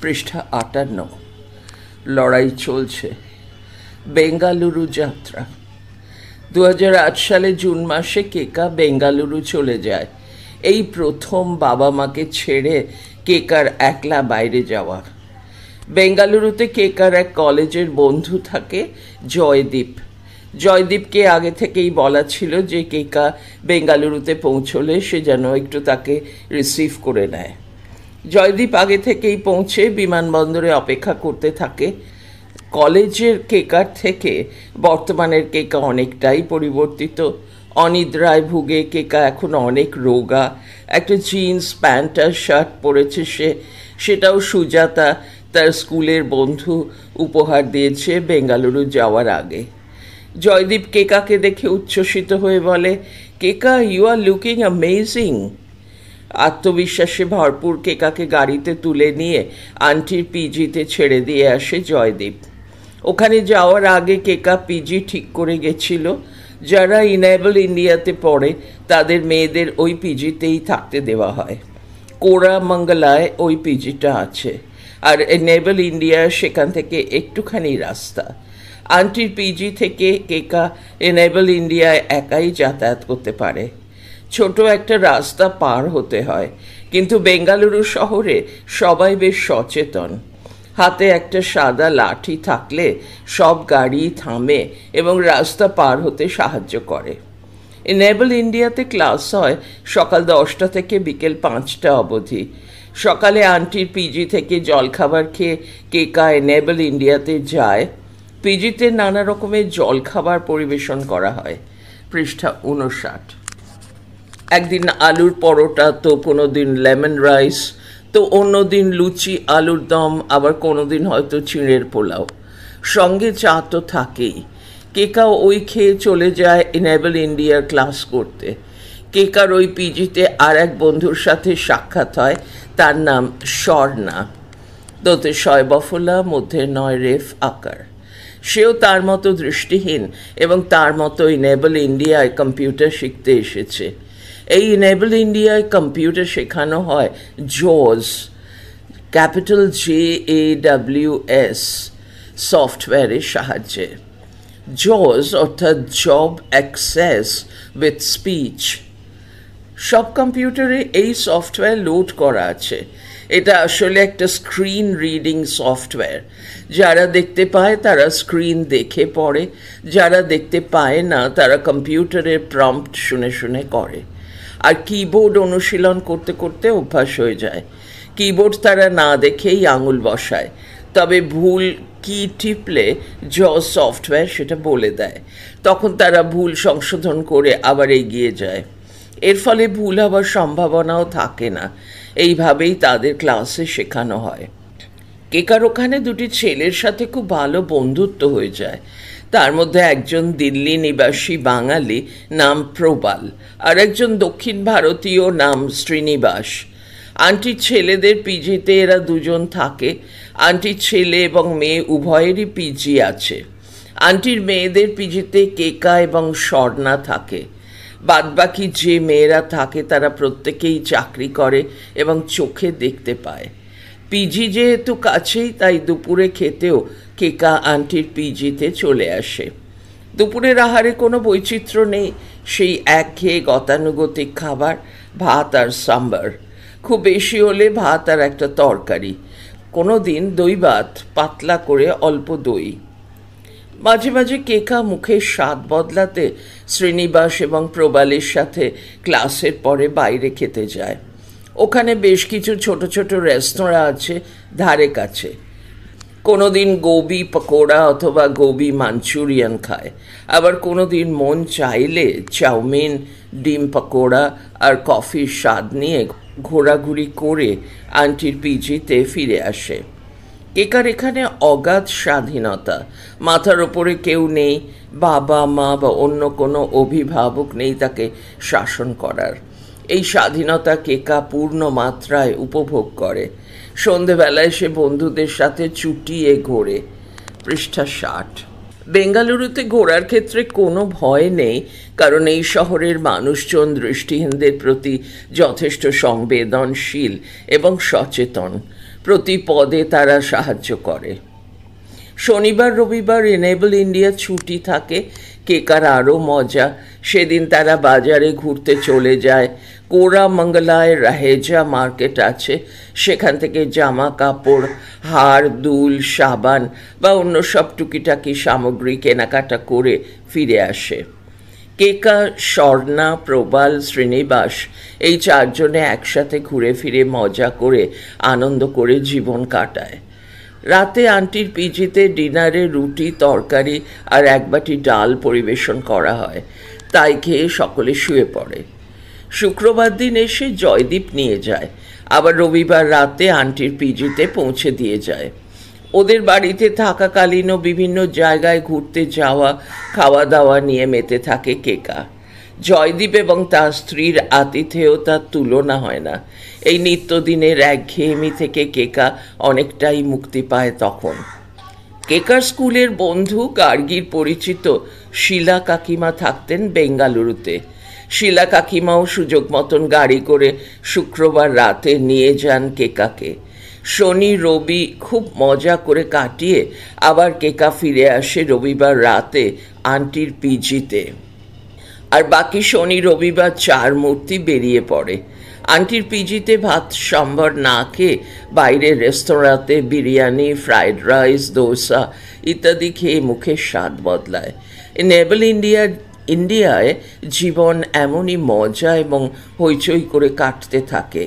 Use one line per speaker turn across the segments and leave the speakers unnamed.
পৃষ্ঠা ৫৮। লড়াই চলছে। বেঙ্গালুরু যাত্রা। ২০০৮ সালে জুন মাসে কেকা বেঙ্গালুরু চলে যায়। এই প্রথম বাবা মাকে ছেড়ে কেকার একলা বাইরে যাওয়া। বেঙ্গালুরুতে কেকার এক কলেজের বন্ধু থাকে, জয়দীপ। জয়দীপকে আগে থেকেই বলা ছিল যে কেকা বেঙ্গালুরুতে পৌঁছলে সে যেন একটু তাকে রিসিভ করে নেয়। জয়দীপ আগে থেকেই পৌঁছে বিমানবন্দরে অপেক্ষা করতে থাকে। কলেজের কেকার থেকে বর্তমানের কেকা অনেকটাই পরিবর্তিত। অনিদ্রায় ভুগে কেকা এখন অনেক রোগা। একটা জিন্স প্যান্ট আর শার্ট পরেছে সে, সেটাও সুজাতা তার স্কুলের বন্ধু উপহার দিয়েছে বেঙ্গালুরু যাওয়ার আগে। জয়দীপ কেকাকে দেখে উচ্ছ্বসিত হয়ে বলে, কেকা, ইউ আর লুকিং অ্যামেজিং। আত্মবিশ্বাসে ভরপুর কেকাকে গাড়িতে তুলে নিয়ে আন্টির পিজিতে ছেড়ে দিয়ে আসে জয়দীপ। ওখানে যাওয়ার আগে কেকা পিজি ঠিক করে গেছিল। যারা ইনেবল ইন্ডিয়াতে পড়ে তাদের মেয়েদের ওই পিজিতেই থাকতে দেওয়া হয়। কোরামঙ্গলায় ওই পিজিটা আছে, আর ইনেবল ইন্ডিয়া সেখান থেকে একটুখানি রাস্তা। আন্টির পিজি থেকে কেকা ইনেবল ইন্ডিয়ায় একাই যাতায়াত করতে পারে। ছোট একটা রাস্তা পার হতে হয়, কিন্তু বেঙ্গালুরু শহরে সবাই বেশ সচেতন। হাতে একটা সাদা লাঠি থাকলে সব গাড়ি থামে এবং রাস্তা পার হতে সাহায্য করে। ইনেবল ইন্ডিয়াতে ক্লাস হয় সকাল 10টা থেকে বিকেল 5টা অবধি। সকালে আন্টির পিজি থেকে জলখাবার খেয়ে কেকা ইনেবল ইন্ডিয়াতে যায়। পিজিতে নানা রকমের জলখাবার পরিবেশন করা হয়। পৃষ্ঠা 59। একদিন আলুর পরোটা, তো কোনো দিন লেমন রাইস, তো অন্য দিন লুচি আলুর দম, আবার কোনো দিন হয়তো চিঁড়ের পোলাও। সঙ্গে চা তো থাকেই। কেকা ওই খেয়ে চলে যায় ইনেবল ইন্ডিয়ার ক্লাস করতে। কেকার ওই পিজিতে আর এক বন্ধুর সাথে সাক্ষাৎ হয়, তার নাম স্বর্ণা। দোতে শয় বফলা, মধ্যে 9 রেফ আকার। সেও তার মতো দৃষ্টিহীন এবং তার মতো ইনেবল ইন্ডিয়ায় কম্পিউটার শিখতে এসেছে। এই ইনেবল ইন্ডিয়ায় কম্পিউটার শেখানো হয় জোজ, ক্যাপিটাল JAWS সফটওয়্যারের সাহায্যে। জোজ অর্থাৎ জব অ্যাক্সেস উইথ স্পিচ। সব কম্পিউটারে এই সফটওয়্যার লোড করা আছে। এটা আসলে একটা স্ক্রিন রিডিং সফটওয়্যার। যারা দেখতে পায় তারা স্ক্রিন দেখে পড়ে, যারা দেখতে পায় না তারা কম্পিউটারের প্রম্পট শুনে শুনে করে। আর কিবোর্ড অনুশীলন করতে করতে অভ্যাস হয়ে যায়। কিবোর্ড তারা না দেখেই আঙুল বসায়, তবে ভুল কি টিপলে সফটওয়্যার সেটা বলে দেয়। তখন তারা ভুল সংশোধন করে আবার এগিয়ে যায়। এর ফলে ভুল হওয়ার সম্ভাবনাও থাকে না। এইভাবেই তাদের ক্লাসে শেখানো হয়। কেকার ওখানে দুটি ছেলের সাথে খুব ভালো বন্ধুত্ব হয়ে যায়। তার মধ্যে একজন দিল্লি নিবাসী বাঙালি, নাম প্রবাল, আর একজন দক্ষিণ ভারতীয়, নাম শ্রীনিবাস। আন্টির ছেলেদের পিজিতে এরা দুজন থাকে। আন্টির ছেলে এবং মেয়ে উভয়েরই পিজি আছে। আন্টির মেয়েদের পিজিতে কেকা এবং স্বর্ণা থাকে। বাদবাকি যে মেয়েরা থাকে তারা প্রত্যেকেই চাকরি করে এবং চোখে দেখতে পায়। পিজি যেহেতু কাছেই, তাই দুপুরে খেতেও কেকা আন্টির পিজিতে চলে আসে। দুপুরের আহারে কোনো বৈচিত্র্য নেই, সেই একঘেয়ে গতানুগতিক খাবার, ভাত আর সাম্বার। খুব বেশি হলে ভাত আর একটা তরকারি। কোনো দিন দই ভাত, পাতলা করে অল্প দই। মাঝে মাঝে কেকা মুখের স্বাদ বদলাতে শ্রীনিবাস এবং প্রবালের সাথে ক্লাসের পরে বাইরে খেতে যায়। ওখানে বেশ কিছু ছোট ছোট রেস্তোরাঁ আছে ধারে কাছে। কোনো দিন গোবি পকোড়া অথবা গোবি মাঞ্চুরিয়ান খায়। আবার কোনো দিন মন চাইলে চাউমিন, ডিম পকোড়া আর কফির স্বাদ নিয়ে ঘোরাঘুরি করে আন্টির পিজিতে ফিরে আসে। কেকার এখানে অগাধ স্বাধীনতা। মাথার ওপরে কেউ নেই, বাবা মা বা অন্য কোনো অভিভাবক নেই তাকে শাসন করার। এই স্বাধীনতা কেকা পূর্ণ মাত্রায় উপভোগ করে। সন্ধেবেলায় সে বন্ধুদের সাথে চুটিয়ে ঘোরে। পৃষ্ঠা 60। বেঙ্গালুরুতে ঘোরার ক্ষেত্রে কোনো ভয় নেই, কারণ এই শহরের মানুষজন দৃষ্টিহীনদের প্রতি যথেষ্ট সংবেদনশীল এবং সচেতন। প্রতি পদে তারা সাহায্য করে। শনিবার রবিবার এনেবল ইন্ডিয়া ছুটি থাকে। কেকার আরও মজা, সেদিন তারা বাজারে ঘুরতে চলে যায়। কোরামঙ্গলায় রাহেজা মার্কেট আছে, সেখান থেকে জামা কাপড়, হার, দুল, সাবান বা অন্য সব টুকিটাকি সামগ্রী কেনাকাটা করে ফিরে আসে। কেকা, স্বর্ণা, প্রবাল, শ্রীনিবাস এই চারজনে একসাথে ঘুরে ফিরে মজা করে আনন্দ করে জীবন কাটায়। রাতে আন্টির পিজিতে ডিনারে রুটি, তরকারি আর এক বাটি ডাল পরিবেশন করা হয়। তাই খেয়ে সকলে শুয়ে পড়ে। শুক্রবার দিন এসে জয়দীপ নিয়ে যায়, আবার রবিবার রাতে আন্টির পিজিতে পৌঁছে দিয়ে যায়। ওদের বাড়িতে থাকাকালীনও বিভিন্ন জায়গায় ঘুরতে যাওয়া, খাওয়া দাওয়া নিয়ে মেতে থাকে কেকা। জয়দীপ এবং তার স্ত্রীর আতিথেয়তার তুলনা হয় না। এই নিত্যদিনের একঘেয়েমি থেকে কেকা অনেকটাই মুক্তি পায় তখন। কেকার স্কুলের বন্ধু গার্গীর পরিচিত শিলা কাকিমা থাকতেন বেঙ্গালুরুতে। শিলা কাকিমাও সুযোগ মতন গাড়ি করে শুক্রবার রাতে নিয়ে যান কেকাকে। শনি রবি খুব মজা করে কাটিয়ে আবার কেকা ফিরে আসে রবিবার রাতে আন্টির পিজিতে। আর বাকি শনি রবিবার চার মূর্তি বেরিয়ে পড়ে। আন্টির পিজিতে ভাত সম্বর না খেয়ে বাইরের রেস্তোরাঁতে বিরিয়ানি, ফ্রাইড রাইস, দোসা ইত্যাদি খেয়ে মুখের স্বাদ বদলায়। এনেবল ইন্ডিয়ায় জীবন এমনই মজা এবং হইচই করে কাটতে থাকে।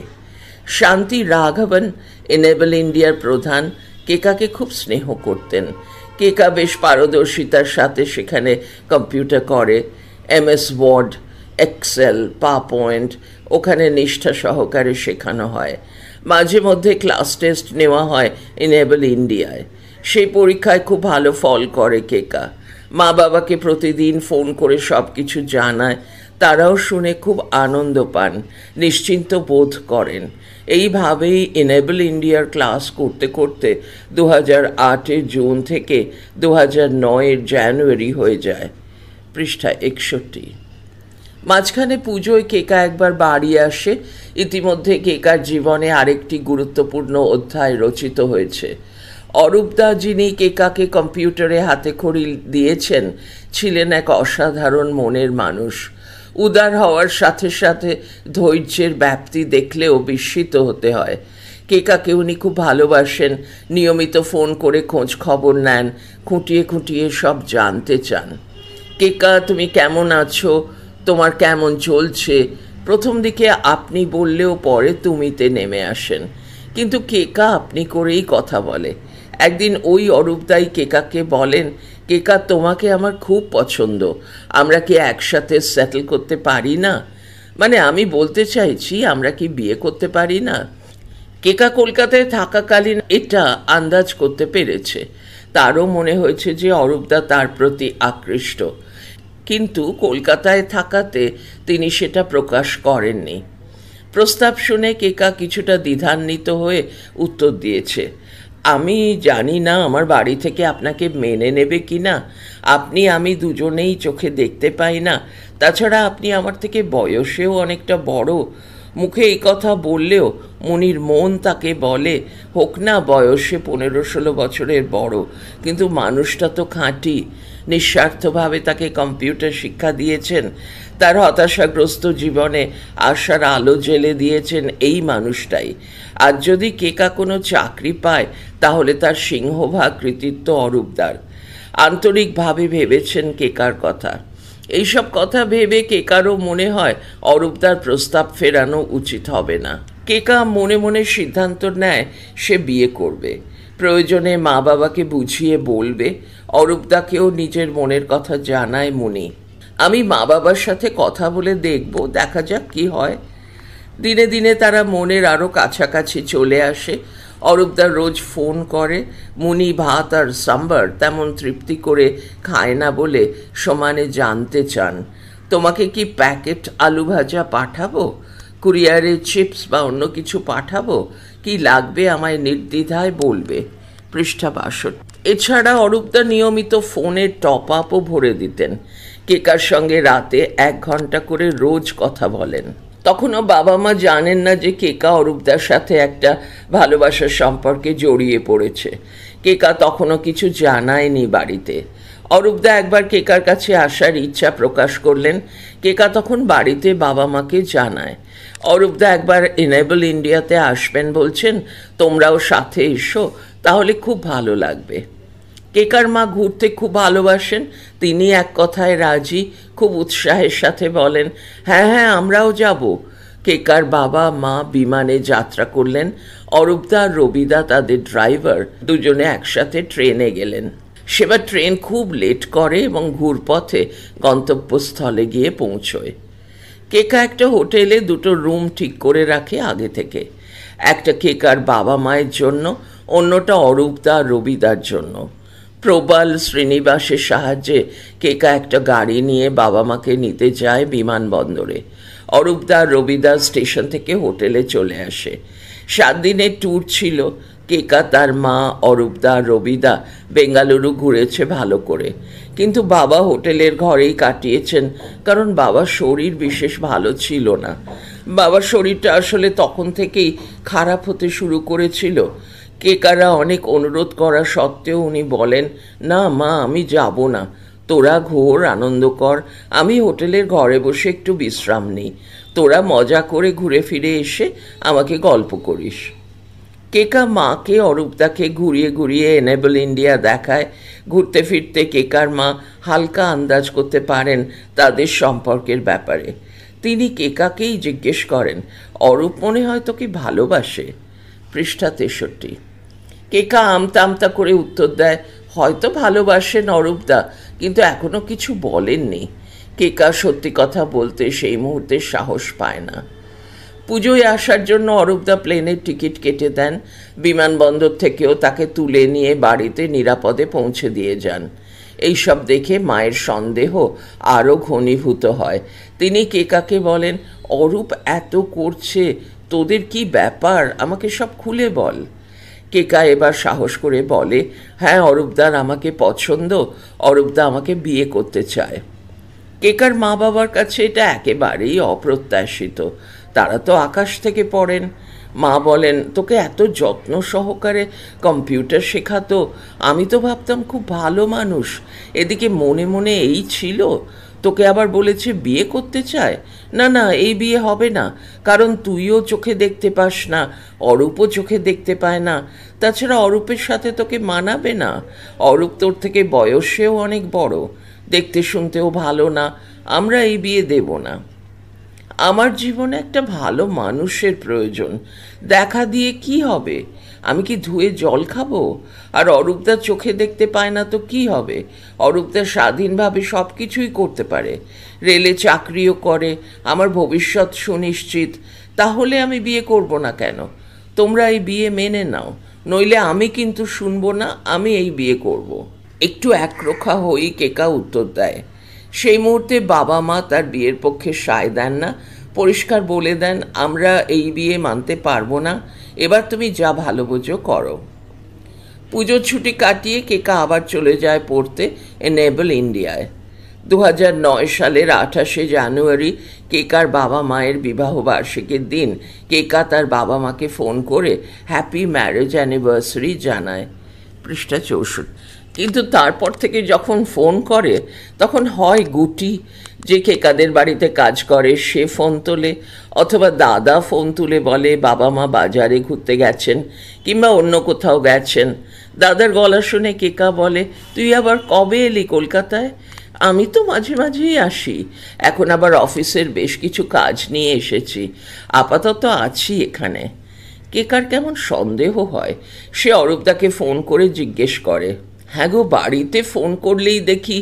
শান্তি রাঘবন, এনেবল ইন্ডিয়ার প্রধান, কেকাকে খুব স্নেহ করতেন। কেকা বেশ পারদর্শিতার সাথে সেখানে কম্পিউটার করে। MS ওয়ার্ড, এক্সেল, পাওয়ারপয়েন্ট ওখানে নিষ্ঠা সহকারে শেখানো হয়। মাঝে মধ্যে ক্লাস টেস্ট নেওয়া হয় এনেবল ইন্ডিয়ায়। সেই পরীক্ষায় খুব ভালো ফল করে কেকা। মা বাবাকে প্রতিদিন ফোন করে সব কিছু জানায়। তারাও শুনে খুব আনন্দ পান, নিশ্চিন্ত বোধ করেন। এইভাবেই এনেবল ইন্ডিয়ার ক্লাস করতে করতে 2008 জুন থেকে 2009 জানুয়ারি হয়ে যায়। পৃষ্ঠা 61। মাঝখানে পুজোয় কেকা একবার বাড়ি আসে। ইতিমধ্যে কেকার জীবনে আরেকটি গুরুত্বপূর্ণ অধ্যায় রচিত হয়েছে। অরূপদা, যিনি কেকাকে কম্পিউটারে হাতেখড়ি দিয়েছেন, ছিলেন এক অসাধারণ মনের মানুষ। উদার হওয়ার সাথে সাথে ধৈর্যের ব্যাপ্তি দেখলেও বিস্মিত হতে হয়। কেকাকে উনি খুব ভালোবাসেন, নিয়মিত ফোন করে খোঁজ খবর নেন, খুঁটিয়ে খুঁটিয়ে সব জানতে চান। কেকা, তুমি কেমন আছো, তোমার কেমন চলছে? প্রথম দিকে আপনি বললেও পরে তুমিতে নেমে আসেন, কিন্তু কেকা আপনি করেই কথা বলে। একদিন ওই অরূপদাই কেকাকে বলেন, কেকা, তোমাকে আমার খুব পছন্দ, আমরা কি একসাথে সেটেল করতে পারি না? মানে আমি বলতে চাইছি, আমরা কি বিয়ে করতে পারি না? কেকা কলকাতায় থাকাকালীন এটা আন্দাজ করতে পেরেছে। তারও মনে হয়েছে যে অরূপদা তার প্রতি আকৃষ্ট, কিন্তু কলকাতায় থাকাতে তিনি সেটা প্রকাশ করেননি। প্রস্তাব শুনে কেকা কিছুটা দ্বিধান্বিত হয়ে উত্তর দিয়েছে, আমি জানি না আমার বাড়ি থেকে আপনাকে মেনে নেবে কি না। আমি দুজনেই চোখে দেখতে পাই না। তাছাড়া আপনি আমার থেকে বয়সেও অনেকটা বড়। মুখে এই কথা বললেও মনির মন তাকে বলে, হোক না বয়সে 15-16 বছরের বড়, কিন্তু মানুষটা তো খাঁটি। নিঃস্বার্থভাবে তাকে কম্পিউটার শিক্ষা দিয়েছেন। তার হতাশাগ্রস্ত জীবনে আশার আলো জ্বেলে দিয়েছেন এই মানুষটাই। আর যদি কেকা কোনো চাকরি পায়, তাহলে তার সিংহভাগ কৃতিত্ব অরূপদার। আন্তরিকভাবে ভেবেছেন কেকার কথা। এইসব কথা ভেবে কেকারও মনে হয় অরূপদার প্রস্তাব ফেরানো উচিত হবে না। কেকা মনে মনে সিদ্ধান্ত নেয় সে বিয়ে করবে। প্রয়োজনে মা বাবাকে বুঝিয়ে বলবে। অরূপদাকেও নিজের মনের কথা জানায় মনি। আমি মা বাবার সাথে কথা বলে দেখব, দেখা যাক কি হয়। দিনে দিনে তারা মনের আরও কাছাকাছি চলে আসে। অরূপদা রোজ ফোন করে। মুনি ভাত আর সাম্বার তেমন তৃপ্তি করে খায় না বলে সমানে জানতে চান, তোমাকে কি প্যাকেট আলু ভাজা পাঠাবো, কুরিয়ারে চিপস বা অন্য কিছু পাঠাবো, কি লাগবে আমায় নির্দ্বিধায় বলবে। পৃষ্ঠা 62। এছাড়া অরূপদা নিয়মিত ফোনের টপ আপও ভরে দিতেন। কেকার সঙ্গে রাতে 1 ঘন্টা করে রোজ কথা বলেন। তখনও বাবা মা জানেন না যে কেকা অরূপদার সাথে একটা ভালোবাসার সম্পর্কে জড়িয়ে পড়েছে। কেকা তখনও কিছু জানায়নি বাড়িতে। অরূপদা একবার কেকার কাছে আসার ইচ্ছা প্রকাশ করলেন। কেকা তখন বাড়িতে বাবা মাকে জানায়। অরূপদা একবার এনেবল ইন্ডিয়াতে আসবেন বলছেন, তোমরাও সাথে এসো, তাহলে খুব ভালো লাগবে। কেকার মা ঘুরতে খুব ভালোবাসেন, তিনি এক কথায় রাজি, খুব উৎসাহের সাথে বলেন, হ্যাঁ হ্যাঁ আমরাও যাব। কেকার বাবা মা বিমানে যাত্রা করলেন। অরূপদা আর রবিদা তাদের ড্রাইভার, দুজনে একসাথে ট্রেনে গেলেন। সেবার ট্রেন খুব লেট করে এবং ঘুরপথে গন্তব্যস্থলে গিয়ে পৌঁছয়। কেকা একটা হোটেলে দুটো রুম ঠিক করে রাখে আগে থেকে, একটা কেকার বাবা মায়ের জন্য, অন্যটা অরূপদা আর রবিদার জন্য। প্রবাল শ্রীনিবাসের সাহায্যে কেকা একটা গাড়ি নিয়ে বাবা মাকে নিতে যায় বিমানবন্দরে। অরূপদা আর রবিদা স্টেশন থেকে হোটেলে চলে আসে। 7 দিনের ট্যুর ছিল। কেকা, তার মা, অরূপদা আর রবিদা বেঙ্গালুরু ঘুরেছে ভালো করে, কিন্তু বাবা হোটেলের ঘরেই কাটিয়েছেন, কারণ বাবার শরীর বিশেষ ভালো ছিল না। বাবার শরীরটা আসলে তখন থেকেই খারাপ হতে শুরু করেছিল। কেকারা অনেক অনুরোধ করা সত্ত্বেও উনি বলেন, না মা, আমি যাব না, তোরা ঘোর, আনন্দ কর, আমি হোটেলের ঘরে বসে একটু বিশ্রাম নিই, তোরা মজা করে ঘুরে ফিরে এসে আমাকে গল্প করিস। কেকা মাকে অরূপদাকে ঘুরিয়ে ঘুরিয়ে এনেবল ইন্ডিয়া দেখায়। ঘুরতে ফিরতে কেকার মা হালকা আন্দাজ করতে পারেন তাদের সম্পর্কের ব্যাপারে। তিনি কেকাকেই জিজ্ঞেস করেন, অরূপ মনে হয় তোকে ভালোবাসে? পৃষ্ঠা 63। কেকা আমতা আমতা করে উত্তর দেয়, হয়তো ভালোবাসেন অরূপদা, কিন্তু এখনো কিছু বলেননি। কেকা সত্যি কথা বলতে সেই মুহূর্তে সাহস পায় না। পুজোয় আসার জন্য অরূপদা প্লেনের টিকিট কেটে দেন। বিমানবন্দর থেকেও তাকে তুলে নিয়ে বাড়িতে নিরাপদে পৌঁছে দিয়ে যান। এইসব দেখে মায়ের সন্দেহ আরও ঘনীভূত হয়। তিনি কেকাকে বলেন, অরূপ এত করছে, তোদের কি ব্যাপার, আমাকে সব খুলে বল। কেকা এবার সাহস করে বলে, হ্যাঁ অরূপদার আমাকে পছন্দ, অরূপদা আমাকে বিয়ে করতে চায়। কেকার মা বাবার কাছে এটা একেবারেই অপ্রত্যাশিত। তারা তো আকাশ থেকে পড়েন। মা বলেন, তোকে এত যত্ন সহকারে কম্পিউটার শেখাতো, আমি তো ভাবতাম খুব ভালো মানুষ, এদিকে মনে মনে এই ছিল, তোকে আবার বলেছে বিয়ে করতে চায়। না না, এই বিয়ে হবে না, কারণ তুইও চোখে দেখতে পাস না, অরূপও চোখে দেখতে পায় না, তাছাড়া অরূপের সাথে তোকে মানাবে না, অরূপ তোর থেকে বয়সেও অনেক বড়, দেখতে শুনতেও ভালো না, আমরা এই বিয়ে দেব না। আমার জীবনে একটা ভালো মানুষের প্রয়োজন, দেখা দিয়ে কি হবে, আমি কি ধুয়ে জল খাবো? আর অরূপদা চোখে দেখতে পায় না তো কি হবে? অরূপদা স্বাধীনভাবে সব কিছুই করতে পারে, রেলে চাকরিও করে, আমার ভবিষ্যৎ সুনিশ্চিত, তাহলে আমি বিয়ে করব না কেন? তোমরা এই বিয়ে মেনে নাও, নইলে আমি কিন্তু শুনবো না, আমি এই বিয়ে করব। একটু একরোখা হয়েই কেকা উত্তর দেয়। সেই মুহূর্তে বাবা মা তার বিয়ের পক্ষে সায় দেন না, পরিষ্কার বলে দেন, আমরা এই বিয়ে মানতে পারবো না, এবার তুমি যা ভালো বোঝো করো। পুজোর ছুটি কাটিয়ে কেকা আবার চলে যায় পড়তে এনেবল ইন্ডিয়ায়। 2009 সালের 28শে জানুয়ারি কেকার বাবা মায়ের বিবাহ বার্ষিকীর দিন কেকা তার বাবা মাকে ফোন করে হ্যাপি ম্যারেজ অ্যানিভার্সারি জানায়। পৃষ্ঠা 64। কিন্তু তারপর থেকে যখন ফোন করে তখন হয় গুটি, যে কেকাদের বাড়িতে কাজ করে, সে ফোন তোলে, অথবা দাদা ফোন তুলে বলে বাবা মা বাজারে ঘুরতে গেছেন কিংবা অন্য কোথাও গেছেন। দাদার গলা শুনে কেকা বলে, তুই আবার কবে এলি কলকাতায়? আমি তো মাঝে মাঝেই আসি, এখন আবার অফিসের বেশ কিছু কাজ নিয়ে এসেছি, আপাতত আছি এখানে। কেকার কেমন সন্দেহ হয়। সে অরূপদাকে ফোন করে জিজ্ঞেস করে, হ্যাঁ গো, বাড়িতে ফোন করলেই দেখি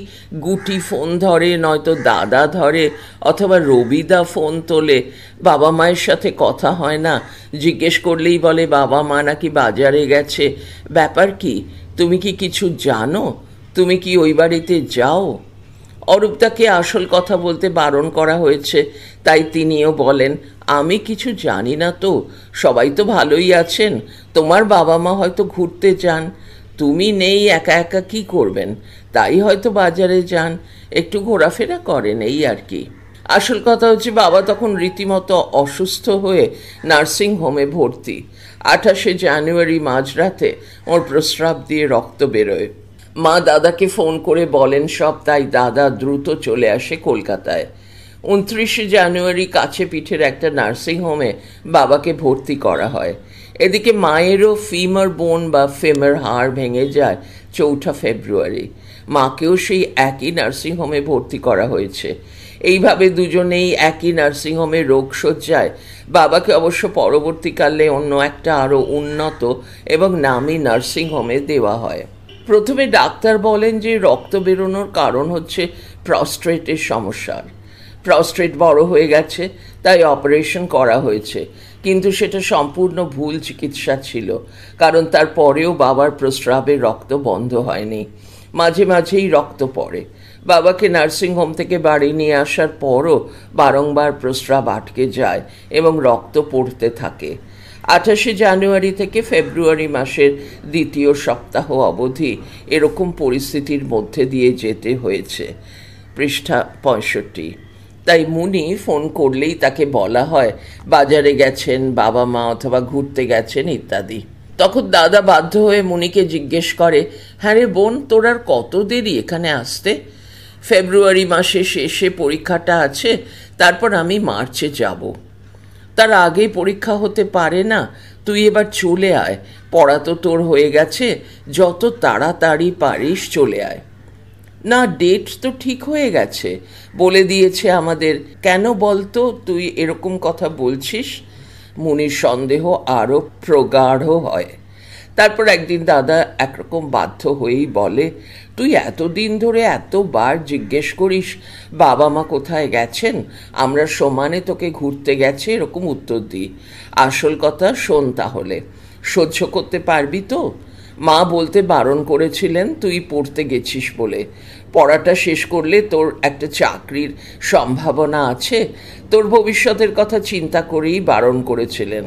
গুটি ফোন ধরে, নয়তো দাদা ধরে, অথবা রবিদা ফোন তোলে, বাবা মায়ের সাথে কথা হয় না, জিজ্ঞেস করলেই বলে বাবা মা নাকি বাজারে গেছে, ব্যাপার কি, তুমি কি কিছু জানো, তুমি কি ওই বাড়িতে যাও? অরূপদাকে আসল কথা বলতে বারণ করা হয়েছে, তাই তিনিও বলেন, আমি কিছু জানি না তো, সবাই তো ভালোই আছেন, তোমার বাবা মা হয়তো ঘুরতে যান, তুমি নেই, একা একা কি করবেন, তাই হয়তো বাজারে যান, একটু ঘোরাফেরা করেন, এই আর কি। আসল কথা হচ্ছে বাবা তখন রীতিমতো অসুস্থ হয়ে নার্সিং হোমে ভর্তি। 28শে জানুয়ারি মাঝরাতে ওর প্রস্রাব দিয়ে রক্ত বেরোয়। মা দাদাকে ফোন করে বলেন সব, তাই দাদা দ্রুত চলে আসে কলকাতায়। 29শে জানুয়ারি কাছে পিঠের একটা নার্সিং হোমে বাবাকে ভর্তি করা হয়। এদিকে মায়েরও ফিমার বোন বা ফেমার হাড় ভেঙে যায় 4 ফেব্রুয়ারি। মাকেও সেই একই নার্সিংহোমে ভর্তি করা হয়েছে। এইভাবে দুজনেই একই নার্সিংহোমে রোগশয্যায়। বাবাকে অবশ্য পরবর্তীকালে অন্য একটা আরও উন্নত এবং নামী নার্সিংহোমে দেওয়া হয়। প্রথমে ডাক্তার বলেন যে রক্ত বেরোনোর কারণ হচ্ছে প্রস্টেটের সমস্যার। প্রস্টেট বড় হয়ে গেছে, তাই অপারেশন করা হয়েছে। কিন্তু সেটা সম্পূর্ণ ভুল চিকিৎসা ছিল, কারণ তারপরেও বাবার প্রস্রাবে রক্ত বন্ধ হয়নি, মাঝে মাঝেই রক্ত পড়ে। বাবাকে নার্সিংহোম থেকে বাড়ি নিয়ে আসার পরও বারংবার প্রস্রাব আটকে যায় এবং রক্ত পড়তে থাকে। 28শে জানুয়ারি থেকে ফেব্রুয়ারি মাসের দ্বিতীয় সপ্তাহ অবধি এরকম পরিস্থিতির মধ্যে দিয়ে যেতে হয়েছে। পৃষ্ঠা 65। তাই মুনি ফোন করলেই তাকে বলা হয় বাজারে গেছেন, বাবা মা অথবা ঘুরতে গেছেন ইত্যাদি। তখন দাদা বাধ্য হয়ে মুনিকে জিজ্ঞেস করে, হ্যাঁ রে বোন, তোর আর কত দেরি এখানে আসতে? ফেব্রুয়ারি মাসে শেষে পরীক্ষাটা আছে, তারপর আমি মার্চে যাব। তার আগেই পরীক্ষা হতে পারে না, তুই এবার চলে আয়, পড়া তো তোর হয়ে গেছে, যত তাড়াতাড়ি পারিস চলে আয়। না, ডেট তো ঠিক হয়ে গেছে, বলে দিয়েছে আমাদের। কেন বলতো তুই এরকম কথা বলছিস? মুনির সন্দেহ আরও প্রগাঢ় হয়। তারপর একদিন দাদা একরকম বাধ্য হয়েই বলে, তুই এতদিন ধরে এতবার জিজ্ঞেস করিস বাবা মা কোথায় গেছেন, আমরা সমানে তোকে ঘুরতে গেছে এরকম উত্তর দিই। আসল কথা শোন, তাহলে সহ্য করতে পারবি তো? মা বলতে বারণ করেছিলেন তুই পড়তে গেছিস বলে। পড়াটা শেষ করলে তোর একটা চাকরির সম্ভাবনা আছে, তোর ভবিষ্যতের কথা চিন্তা করেই বারণ করেছিলেন।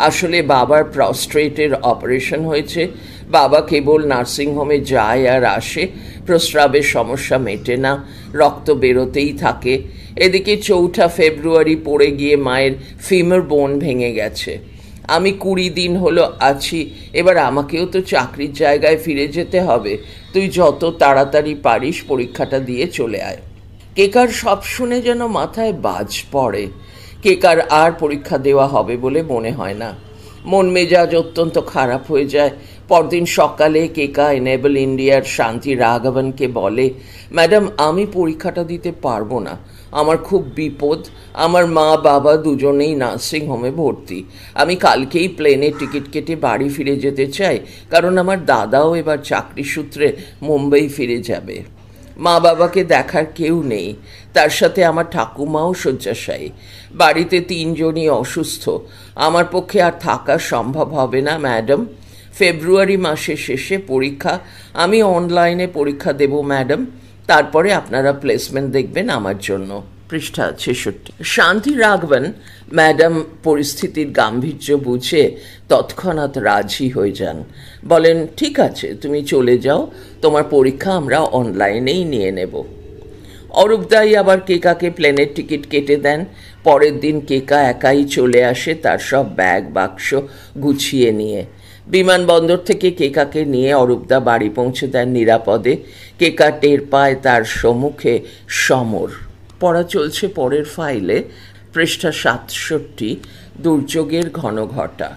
আসলে বাবার প্রস্টেটের অপারেশন হয়েছে। বাবা কেবল নার্সিংহোমে যায় আর আসে, প্রস্রাবের সমস্যা মেটে না, রক্ত বেরোতেই থাকে। এদিকে 4 ফেব্রুয়ারি পড়ে গিয়ে মায়ের ফিমার বোন ভেঙে গেছে। আমি 20 দিন হলো আছি, এবার আমাকেও তো চাকরির জায়গায় ফিরে যেতে হবে। তুই যত তাড়াতাড়ি পারিস পরীক্ষাটা দিয়ে চলে আয়। কেকার সব শুনে যেন মাথায় বাজ পড়ে। কেকার আর পরীক্ষা দেওয়া হবে বলে মনে হয় না। মন মেজাজ অত্যন্ত খারাপ হয়ে যায়। পরদিন সকালে কেকা এনেবল ইন্ডিয়ার শান্তি রাঘবনকে বলে, ম্যাডাম আমি পরীক্ষাটা দিতে পারবো না, আমার খুব বিপদ, আমার মা বাবা দুজনেই নার্সিংহোমে ভর্তি। আমি কালকেই প্লেনে টিকিট কেটে বাড়ি ফিরে যেতে চাই, কারণ আমার দাদাও এবার চাকরি সূত্রে মুম্বাই ফিরে যাবে। মা বাবাকে দেখার কেউ নেই, তার সাথে আমার ঠাকুমাও শয্যাশায়ী। বাড়িতে 3 জনই অসুস্থ, আমার পক্ষে আর থাকা সম্ভব হবে না ম্যাডাম। ফেব্রুয়ারি মাসের শেষে পরীক্ষা, আমি অনলাইনে পরীক্ষা দেব ম্যাডাম, তারপরে আপনারা প্লেসমেন্ট দেখবেন আমার জন্য। পৃষ্ঠা 66। শান্তি রাঘবন ম্যাডাম পরিস্থিতির গাম্ভীর্য বুঝে তৎক্ষণাৎ রাজি হয়ে যান। বলেন, ঠিক আছে তুমি চলে যাও, তোমার পরীক্ষা আমরা অনলাইনেই নিয়ে নেব। অরূপদাই আবার কেকাকে প্লেনের টিকিট কেটে দেন। পরের দিন কেকা একাই চলে আসে তার সব ব্যাগ বাক্স গুছিয়ে নিয়ে। বিমানবন্দর থেকে কেকাকে নিয়ে অরূপদা বাড়ি পৌঁছে দেন নিরাপদে। কেকা টের পায় তার সম্মুখে সমর। পড়া চলছে পরের ফাইলে। পৃষ্ঠা 67। দুর্যোগের ঘন ঘটা।